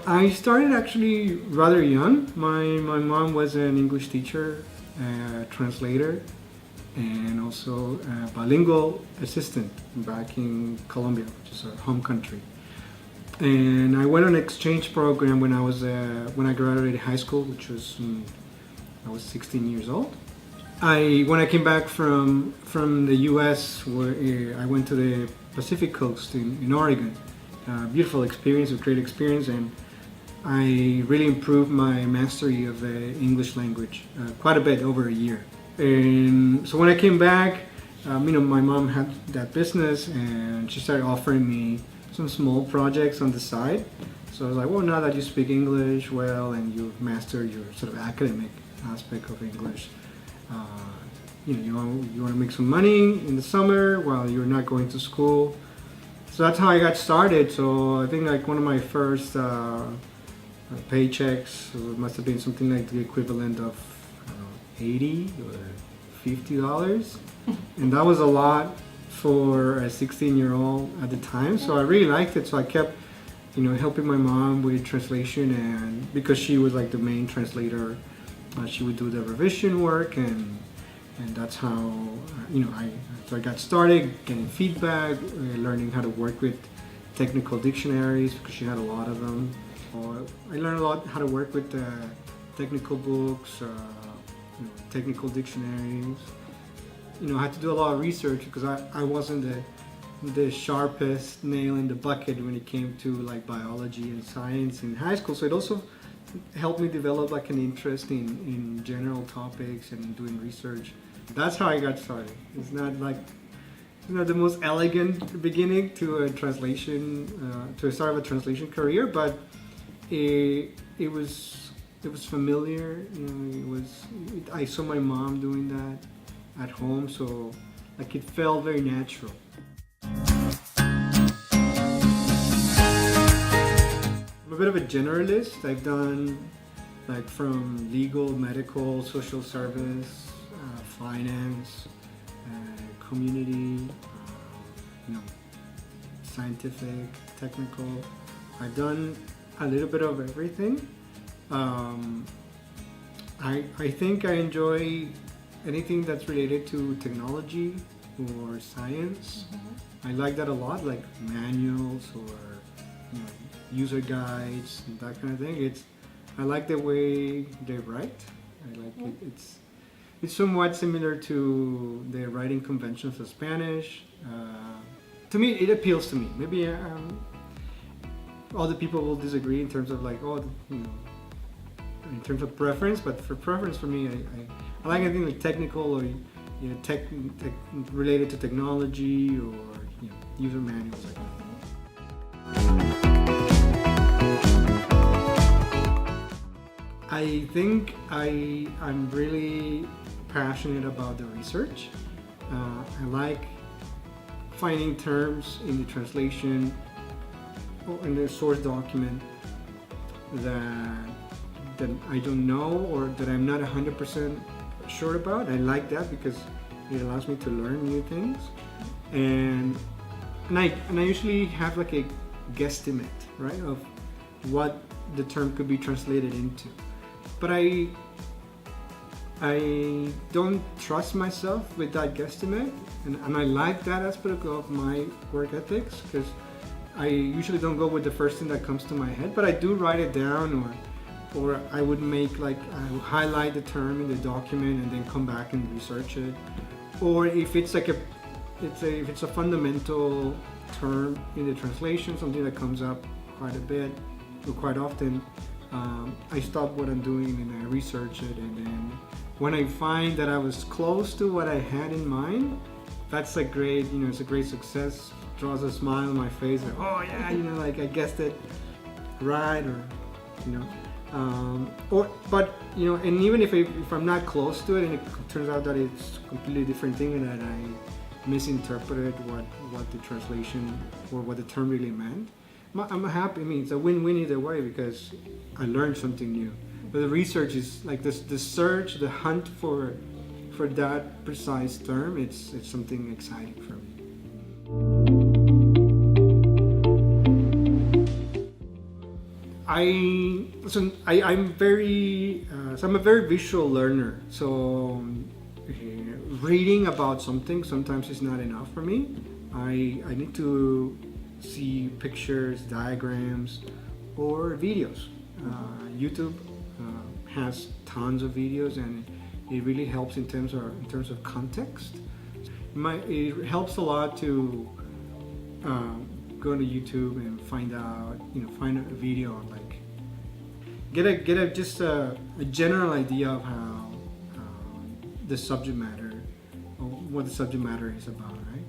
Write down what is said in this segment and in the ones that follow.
I started actually rather young. My mom was an English teacher, translator, and also a bilingual assistant back in Colombia, which is our home country. And I went on an exchange program when I graduated high school, which was I was 16 years old. When I came back from the U.S., where I went to the Pacific Coast in Oregon. Beautiful experience, a great experience, and I really improved my mastery of the English language quite a bit over a year. And so when I came back, my mom had that business, and she started offering me some small projects on the side. So I was like, well, now that you speak English well and you've mastered your sort of academic aspect of English, you want to make some money in the summer while you're not going to school. So that's how I got started. So I think like one of my first paychecks must have been something like the equivalent of $80 or $50, and that was a lot for a 16-year-old at the time. So I really liked it. So I kept, helping my mom with translation, and because she was like the main translator, she would do the revision work, and that's how I got started getting feedback, learning how to work with technical dictionaries because she had a lot of them. I learned a lot how to work with technical books, technical dictionaries. I had to do a lot of research because I wasn't the sharpest nail in the bucket when it came to like biology and science in high school. So it also helped me develop like an interest in general topics and in doing research. That's how I got started. It's not the most elegant beginning to a translation, to the start of a translation career, but it was familiar. I saw my mom doing that at home, so like it felt very natural. I'm a bit of a generalist. I've done like from legal, medical, social service, finance, community, scientific, technical. I've done a little bit of everything. I think I enjoy anything that's related to technology or science. I like that a lot, like manuals or user guides and that kind of thing. I like the way they write. I like it. It's somewhat similar to the writing conventions of Spanish. To me, it appeals to me. Maybe other people will disagree in terms of like, in terms of preference. But for preference, for me, I like anything like technical or tech related to technology or user manuals like that. I think I'm really passionate about the research. I like finding terms in the translation or in the source document that I don't know or that I'm not 100% sure about. I like that because it allows me to learn new things, and I usually have like a guesstimate, right, of what the term could be translated into. But I don't trust myself with that guesstimate, and I like that aspect of my work ethics because I usually don't go with the first thing that comes to my head, but I do write it down, or I would make I would highlight the term in the document and then come back and research it. Or if it's like if it's a fundamental term in the translation, something that comes up quite a bit or quite often, I stop what I'm doing and I research it, and then when I find that I was close to what I had in mind, that's a great, it's a great success. Draws a smile on my face, like, oh yeah, like I guessed it right, or and even if I'm not close to it and it turns out that it's a completely different thing and that I misinterpreted what the translation or what the term really meant, I'm happy. I mean, it's a win-win either way because I learned something new. But the research is like the search, the hunt for that precise term. It's something exciting for me. I'm a very visual learner. So reading about something sometimes is not enough for me. I need to see pictures, diagrams, or videos. YouTube has tons of videos, and it really helps in terms of context. It helps a lot to go to YouTube and find a video, like get a general idea of how the subject matter, or what the subject matter is about, right?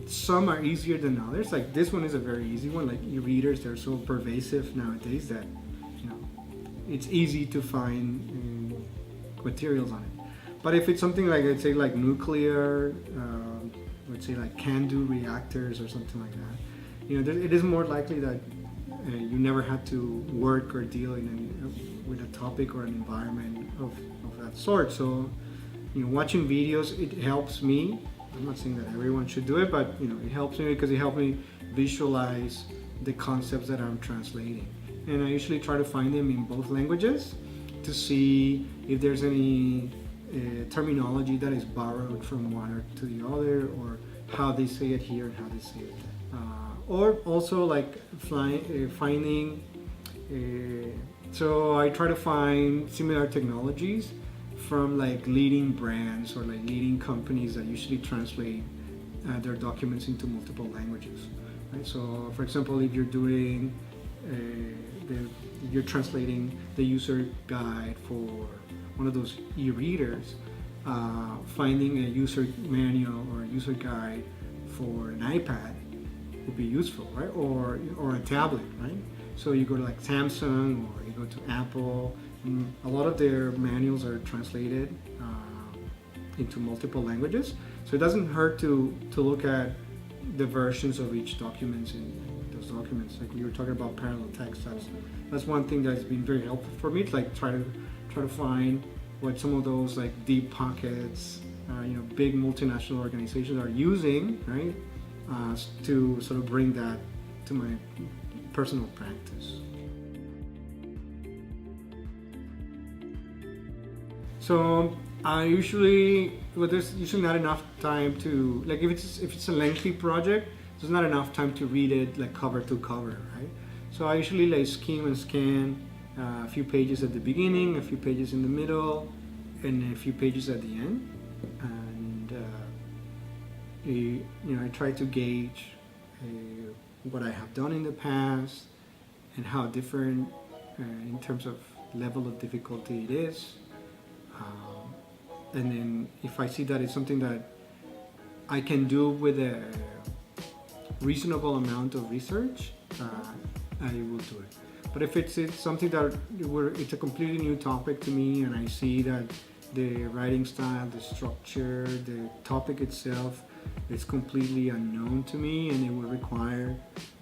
Some are easier than others. Like this one is a very easy one. Like e-readers, they're so pervasive nowadays that it's easy to find materials on it. But if it's something like, let's say, like nuclear, let's say like CANDU reactors or something like that, it is more likely that you never had to work or deal with a topic or an environment of that sort. So, watching videos, it helps me. I'm not saying that everyone should do it, but it helps me because it helps me visualize the concepts that I'm translating. And I usually try to find them in both languages to see if there's any terminology that is borrowed from one or to the other, or how they say it here and how they say it there. Or also like finding, so I try to find similar technologies from like leading brands or like leading companies that usually translate their documents into multiple languages. Right? So for example, if you're doing you're translating the user guide for one of those e-readers, finding a user manual or a user guide for an iPad would be useful, right? Or a tablet, right? So you go to like Samsung, or you go to Apple, and a lot of their manuals are translated into multiple languages. So it doesn't hurt to look at the versions of each document in those documents. Like we were talking about parallel text, that's one thing that's been very helpful for me. To like try to find what some of those like deep pockets, big multinational organizations are using, right? To sort of bring that to my personal practice. So there's usually not enough time to, like if it's a lengthy project, there's not enough time to read it like cover to cover, right? So I usually like skim and scan a few pages at the beginning, a few pages in the middle, and a few pages at the end, and I try to gauge what I have done in the past and how different in terms of level of difficulty it is. And then if I see that it's something that I can do with a reasonable amount of research, I will do it. But if it's something that it's a completely new topic to me, and I see that the writing style, the structure, the topic itself is completely unknown to me, and it will require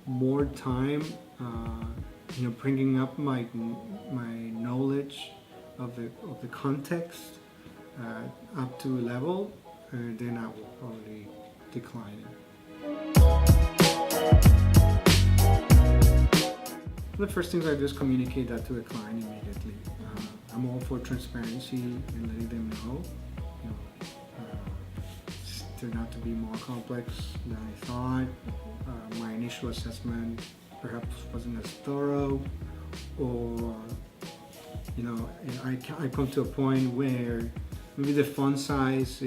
more time, bringing up my knowledge of the context up to a level, then I will probably decline it. The first things I do is communicate that to the client immediately. I'm all for transparency and letting them know. It turned out to be more complex than I thought. My initial assessment perhaps wasn't as thorough, or I come to a point where maybe the font size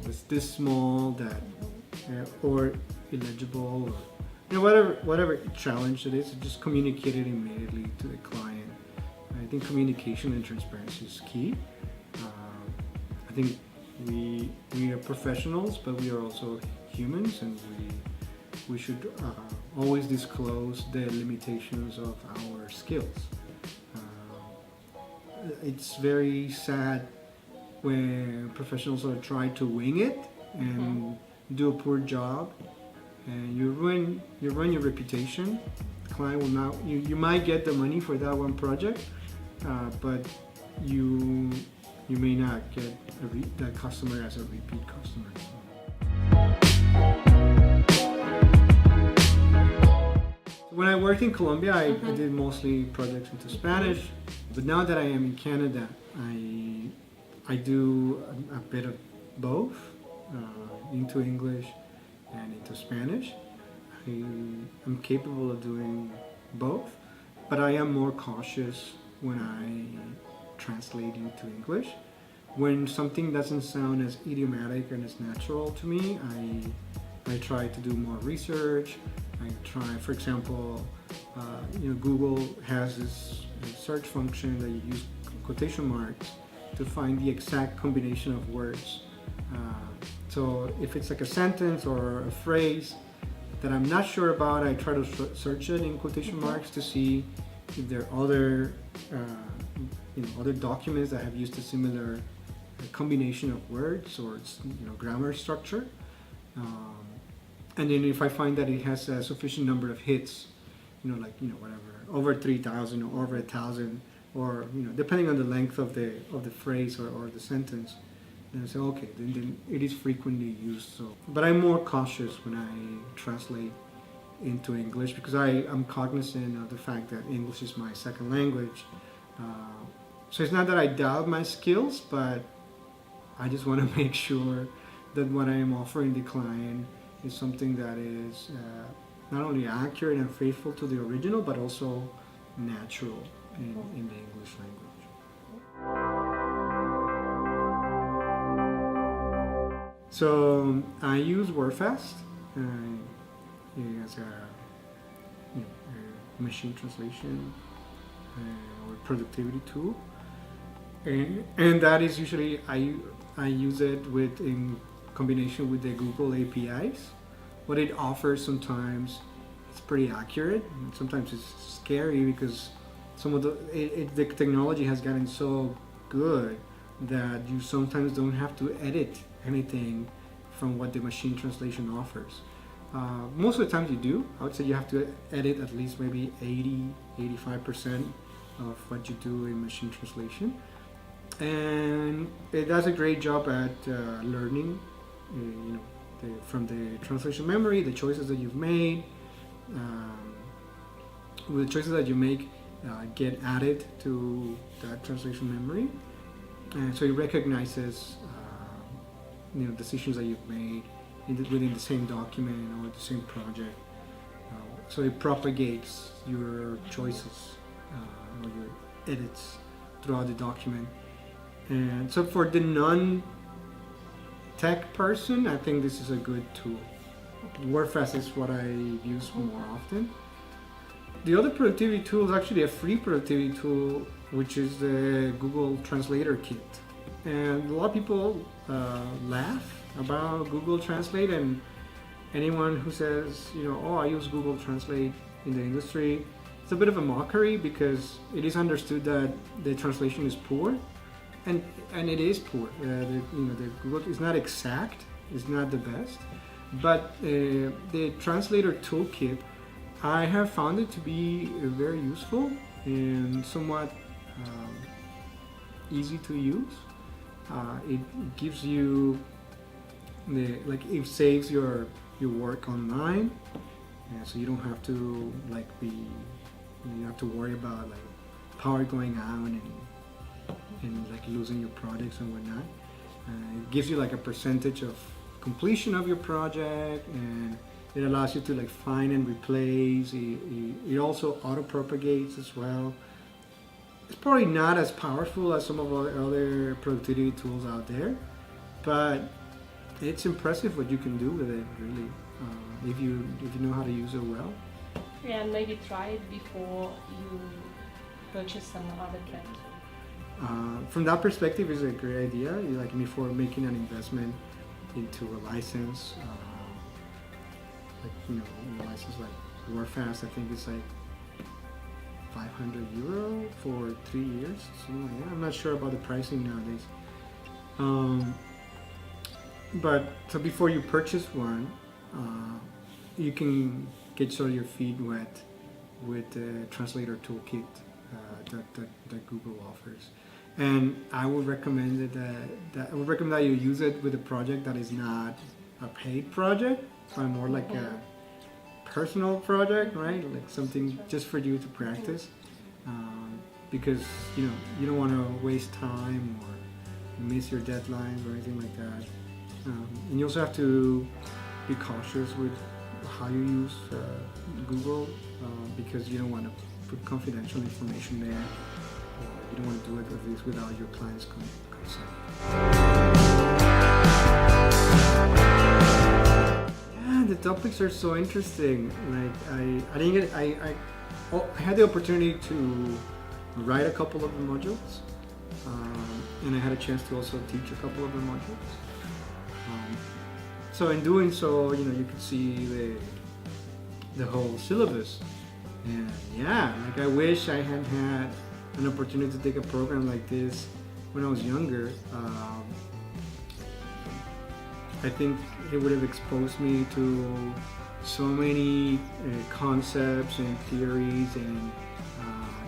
was this small that, or illegible, or whatever challenge it is, just communicate it immediately to the client. I think communication and transparency is key. I think we are professionals, but we are also humans, and we should always disclose the limitations of our skills. It's very sad when professionals are trying to wing it and do a poor job, and you ruin your reputation. The client will not. You might get the money for that one project, but you may not get that customer as a repeat customer. when I worked in Colombia, I did mostly projects into Spanish. But now that I am in Canada, I do a bit of both, into English and into Spanish. I'm capable of doing both, but I am more cautious when I translate into English. When something doesn't sound as idiomatic and as natural to me, I try to do more research. I try, for example, Google has this search function that you use quotation marks to find the exact combination of words. So if it's like a sentence or a phrase that I'm not sure about, I try to search it in quotation marks to see if there are other, other documents that have used a similar combination of words or grammar structure. And then if I find that it has a sufficient number of hits, whatever, over 3,000 or over 1,000, or depending on the length of the phrase or the sentence, then I say, okay, then it is frequently used. So, but I'm more cautious when I translate into English because I'm cognizant of the fact that English is my second language. So it's not that I doubt my skills, but I just want to make sure that what I am offering the client is something that is not only accurate and faithful to the original, but also natural in the English language. So I use WordFast as a machine translation or productivity tool, and that is usually I use it in combination with the Google APIs. What it offers sometimes it's pretty accurate, and sometimes it's scary because some of the technology has gotten so good that you sometimes don't have to edit anything from what the machine translation offers. Most of the times you do. I would say you have to edit at least maybe 80-85% of what you do in machine translation, and it does a great job at learning from the translation memory, the choices that you've made. The choices that you make get added to that translation memory, and so it recognizes decisions that you've made within the same document or the same project. So it propagates your choices or your edits throughout the document. And so for the non-tech person, I think this is a good tool. WordFast is what I use more often. The other productivity tool is actually a free productivity tool, which is the Google Translator kit. And a lot of people laugh about Google Translate, and anyone who says, I use Google Translate in the industry, it's a bit of a mockery because it is understood that the translation is poor, and it is poor. The Google is not exact, it's not the best, but the Translator toolkit, I have found it to be very useful and somewhat easy to use. It gives you it saves your work online, and so you don't have to you have to worry about power going out and losing your projects and whatnot. It gives you a percentage of completion of your project, and it allows you to find and replace. It also auto propagates as well. It's probably not as powerful as some of the other productivity tools out there, but it's impressive what you can do with it, really, if you know how to use it well. Yeah, and maybe try it before you purchase some other kit. From that perspective, it's a great idea. Before making an investment into a license, a license like WordFast, I think it's €500 for 3 years, something like that. I'm not sure about the pricing nowadays. But so before you purchase one, you can get sort of your feet wet with the Translator toolkit that Google offers. And I would recommend that you use it with a project that is not a paid project, but more like a personal project, right? Like something just for you to practice, because you don't want to waste time or miss your deadlines or anything like that. And you also have to be cautious with how you use Google, because you don't want to put confidential information there. You don't want to do it at least without your client's consent. Yeah, the topics are so interesting. Like I didn't get I had the opportunity to write a couple of the modules, and I had a chance to also teach a couple of the modules. So in doing so, you could see the whole syllabus. And yeah, like I wish I had had an opportunity to take a program like this when I was younger. I think it would have exposed me to so many concepts and theories and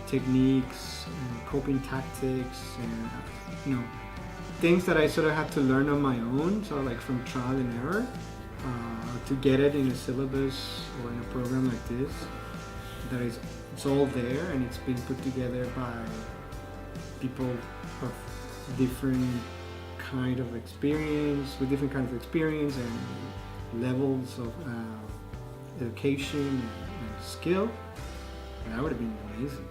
techniques and coping tactics and things that I sort of had to learn on my own. So like from trial and error, to get it in a syllabus or in a program like this, it's all there and it's been put together by people of different kind of experience, with different kinds of experience and levels of education and skill. That would have been amazing.